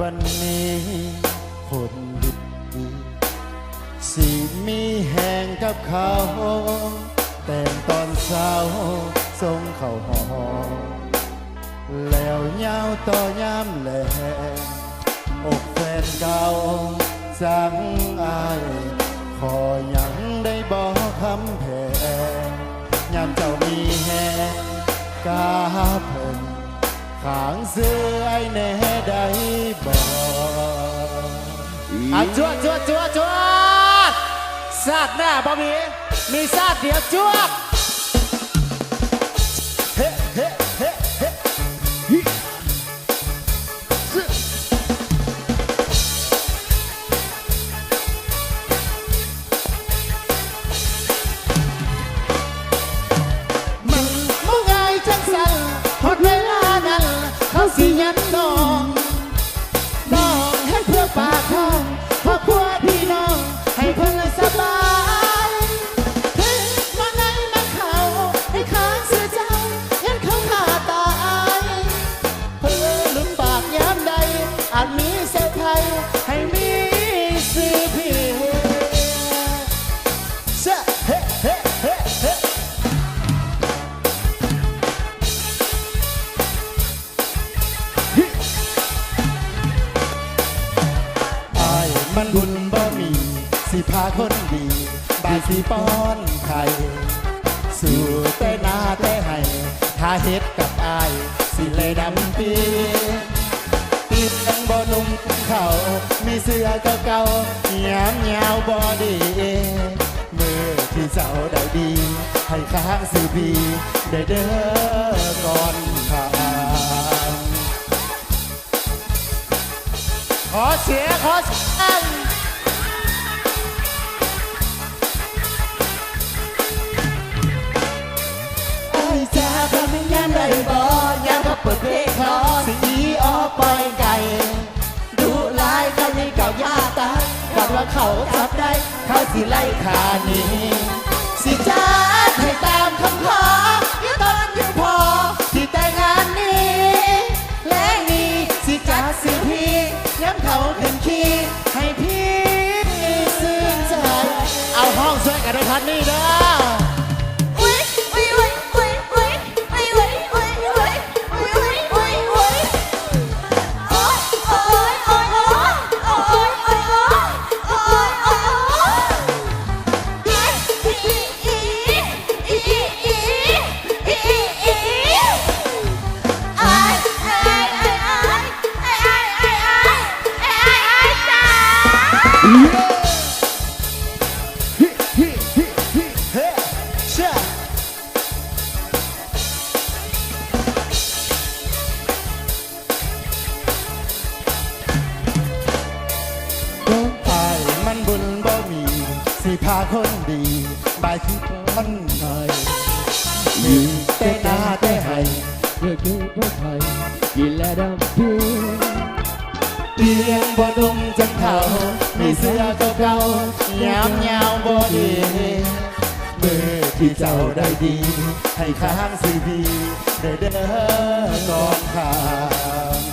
วันนี้คนดีสิมีแห่งกับเขาแต่งตอนเช้าทรงเข่าหอแล้วยาวต่อยามแหลงอกแฟนเก่าจังอายขอยังได้บอกคำแพงยามเจ้ามีแห่งกาเพิ่นขางเสื้อไอ้แน่ได้บอกจวดซาดหน้าบ่มีซาดเดียวจวดเฮ้เฮ้เฮ้เฮ้มันเมื่อไงจังสันหดเวลานั้นเขาสิยันน้องให้เพื่อปากท้องครอบครัวพี่น้องให้เพื่อนสบายมาไหนมาเขาให้ข้างเสียเจ้ายันเขาขาตายเพื่อลืมปากย้ำใดอาจมีเสียไทยให้มีสิพี่เฮ้เฮ้เฮ้เฮ้เฮ้มันบุญบ่มีสิพาคนดีบายสิป้อนไข่สู่แต่หน้าแต่ให้ถ้าเฮ็ดกับอายสิเลยดำปีติดยังบ่นุ่มเขามีเสื้อเก่าๆยามยาวบ่ดีมือที่เจ้าได้ดีให้ข้างสิพีได้เด้อก่อนทางขอเสียงไอ้จ้าทำให้ยามได้บ่ยามเขาเปิดเพลงขอสีออกปล่อยไก่ดูลายเขาในเก่าย่าตายกับว่าเขาจับได้เขาสิไล่ขานี้สิจ้าให้ตามคำขออยู่ตอนอยู่พอที่แต่งงานนี้และนี่สิจ้าสิพี่ย้ำเขาขึ้นขี้ให้พี่ซึ้งใจเอาห้องช่วยกันในพันนี้เด้อมันบุญบ่มีสิพาคนดีบายที่คนหน่อยมีแต่หน้าแต่ให้เพื่อคือพวกไทยกินและดำพีเตียงบ่นุ่มจังเขามีเสื้อเก่าๆยาวบ่ดีมือที่เจ้าได้ดีให้ข้างสิพีได้เด้อก่อนข้าง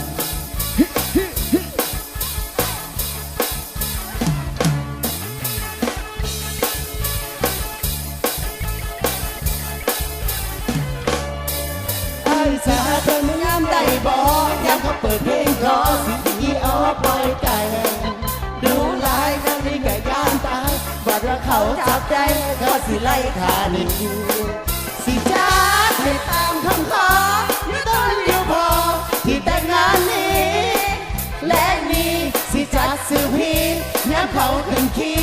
สาเธอมึงงามได้บ่ยามเขาเปิดเพลงขอสิออกปล่อยไก่ดูลายกันนี่ไก่ย่างตายบัดว่าเขาจับใจเขาสิไล่ขานี่สิจ้าให้ตามคำขออยู่ต้นอยู่พอที่แต่งงานนี้และนี่สิจัดสื่อพี่ยามเขาขึ้นขี้